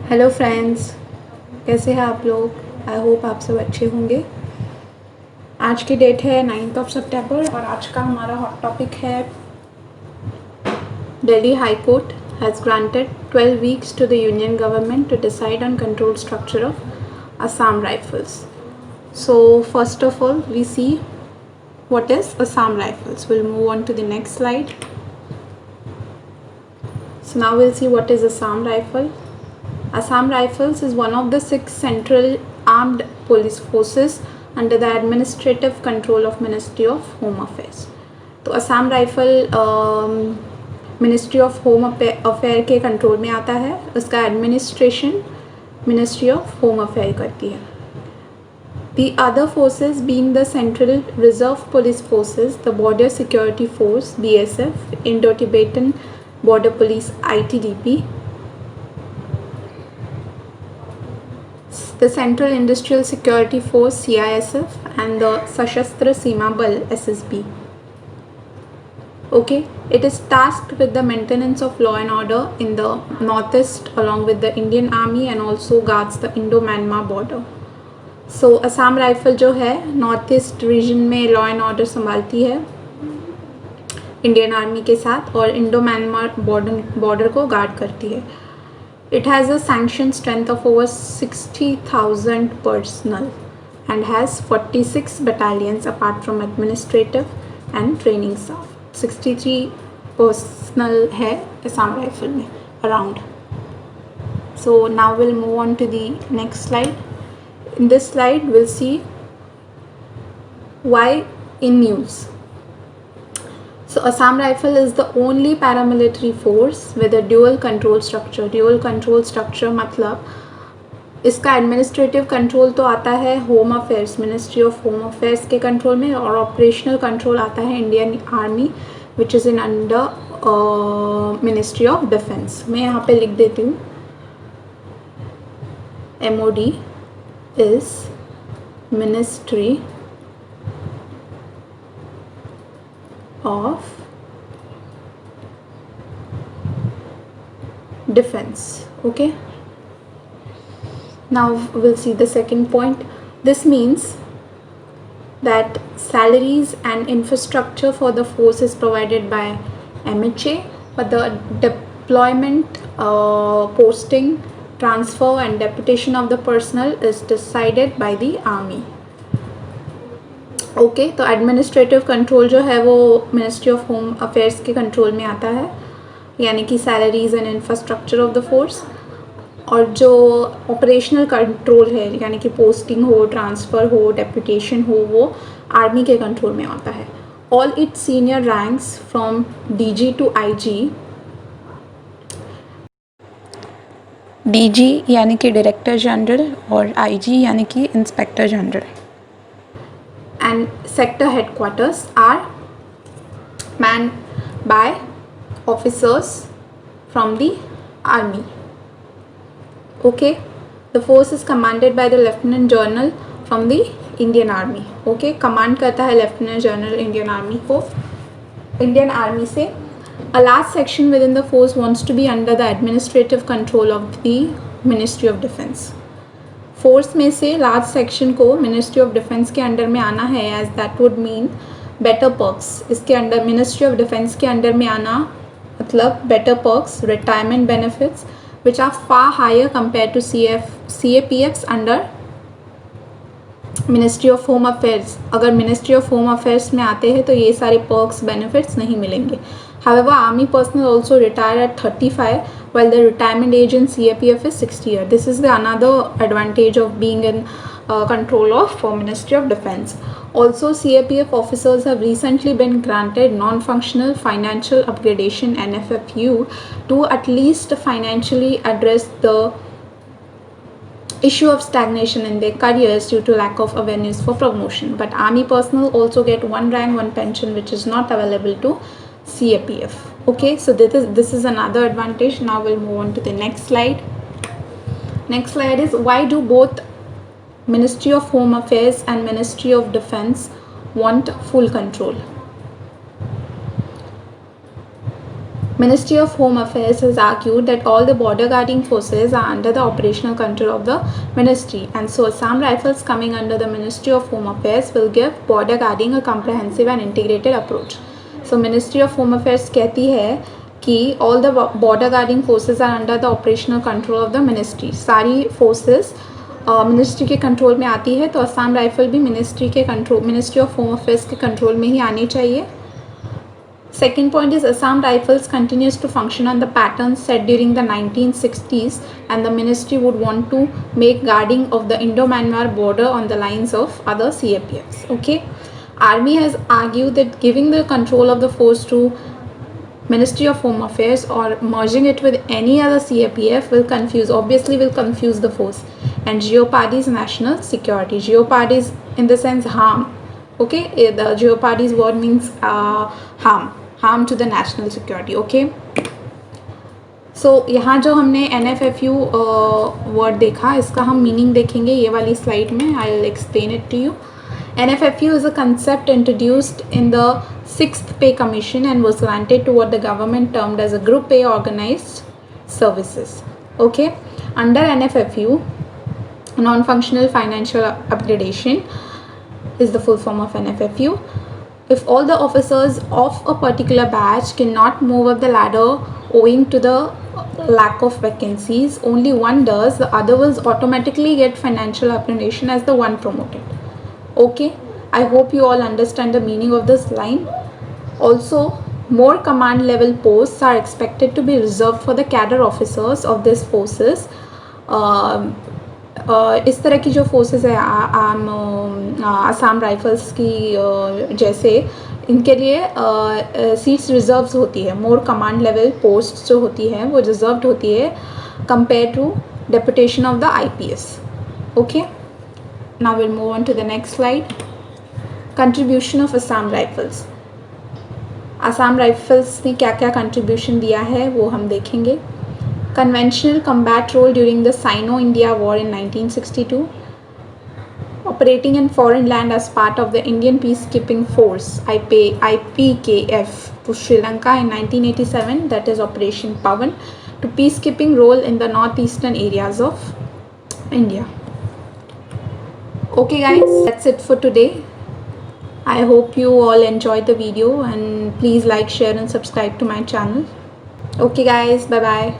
Hello friends, कैसे हैं आप लोग। आई होप आप सब अच्छे होंगे। आज की डेट है 9 सितंबर और आज का हमारा हॉट टॉपिक है Delhi high court has granted 12 weeks to the union government to decide on control structure of Assam Rifles. So first of all we see what is Assam Rifles. We'll move on to the next slide. So now we'll see what is Assam Rifle. Assam Rifles is one of the 6 central armed police forces under the administrative control of Ministry of Home Affairs. तो Assam rifle ministry of home affair के control में आता है। उसका administration ministry of home affair करती है। The other forces being the Central Reserve Police Forces, the Border Security Force (BSF), Indo-Tibetan Border Police (ITBP), the Central Industrial Security Force (CISF), and the Sashastra Seema Bal (SSB). Okay, it is tasked with the maintenance of law and order in the northeast along with the Indian Army and also guards the Indo-Myanmar border. So Assam rifle जो है north east region में law and order संभालती है Indian army के साथ और Indo Myanmar border को guard करती है। It has a sanctioned strength of over 60,000 personnel and has 46 battalions apart from administrative and training staff. 63 personnel है असम राइफल में around. So now we'll move on to the next slide. In this slide we'll see why in news. So Assam Rifle is the only paramilitary force with a dual control structure. Dual control structure मतलब इसका administrative control तो आता है home affairs ministry of home affairs के control में और operational control आता है Indian army which is in under ministry of defence. मैं यहाँ पे लिख देती हूँ MOD is Ministry of Defense. Okay, now we'll see the second point. This means that salaries and infrastructure for the force is provided by MHA, but the deployment, posting, transfer and deputation of the personnel is decided by the army. Okay तो administrative control जो है वो ministry of home affairs के control में आता है, यानी कि salaries and infrastructure of the force, और जो ऑपरेशनल कंट्रोल है यानी कि पोस्टिंग हो, ट्रांसफ़र हो, डेपुटेशन हो, वो आर्मी के कंट्रोल में आता है। All its senior ranks from DG to IG, DG यानी कि डायरेक्टर जनरल और IG यानी कि inspector general, and sector headquarters are manned by officers from the army. Okay, the force is commanded by the lieutenant general from the Indian Army. Okay, command करता है lieutenant general Indian Army को, Indian Army से। A large section within the force wants to be under the administrative control of the Ministry of Defense. Force में से large section को ministry of defence के under में आना है, as that would mean better perks. इसके under ministry of defence के under में आना मतलब better perks, retirement benefits which are far higher compare to CAPFs under ministry of home affairs. अगर मिनिस्ट्री ऑफ होम अफेयर्स में आते हैं तो ये सारे पर्क्स बेनिफिट्स नहीं मिलेंगे। However, army personnel also retire at 35, while the retirement age in CAPF is 60 years. This is the another advantage of being in control of Ministry of Defense. Also, CAPF officers have recently been granted non-functional financial upgradation (NFFU) to at least financially address the issue of stagnation in their careers due to lack of avenues for promotion. But army personnel also get one rank, one pension, which is not available to CAPF. Okay, so this is another advantage. Now we'll move on to the next slide. Next slide is why do both Ministry of Home Affairs and Ministry of Defense want full control. Ministry of Home Affairs has argued that all the border guarding forces are under the operational control of the ministry, and so Assam Rifles coming under the Ministry of Home Affairs will give border guarding a comprehensive and integrated approach. So Ministry of Home Affairs कहती है कि all the border guarding forces are under the operational control of the ministry. सारी forces ministry के control में आती है, तो Assam rifle भी मिनिस्ट्री ऑफ होम अफेयर्स के कंट्रोल में ही आनी चाहिए. Second point is Assam Rifles continues to function on the pattern set during the 1960s, and the ministry would want to make guarding of the Indo-Myanmar border on the lines of other CAPFs. Okay, Army has argued that giving the control of the force to Ministry of Home Affairs or merging it with any other CAPF will confuse the force and jeopardize national security. Jeopardize in the sense harm. Okay, the jeopardize word means harm to the national security. Okay, so यहाँ जो हमने NFFU word देखा, इसका हम meaning देखेंगे ये वाली slide में. I will explain it to you. NFFU is a concept introduced in the 6th Pay Commission and was granted to what the government termed as a group pay organized services. Okay, under NFFU, non-functional financial upgradation is the full form of NFFU. If all the officers of a particular batch cannot move up the ladder owing to the lack of vacancies, only one does, the other will automatically get financial upgradation as the one promoted. Okay, I hope you all understand the meaning of this line. Also, more command level posts are expected to be reserved for the cadre officers of these forces. इस तरह की जो forces है Assam rifles की जैसे, इनके लिए seats reserves होती है. मोर कमांड लेवल पोस्ट जो होती है वो रिजर्व्ड होती है compare to deputation of the IPS. Okay, now we'll move on to the next slide. Contribution of Assam Rifles. Assam Rifles ने क्या क्या contribution दिया है वो हम देखेंगे. Conventional combat role during the Sino-India War in 1962. Operating in foreign land as part of the Indian Peacekeeping Force IPKF to Sri Lanka in 1987, that is Operation Pawan, to peacekeeping role in the northeastern areas of India. Okay guys, that's it for today. I hope you all enjoyed the video, and please like, share and subscribe to my channel. Okay guys, bye bye.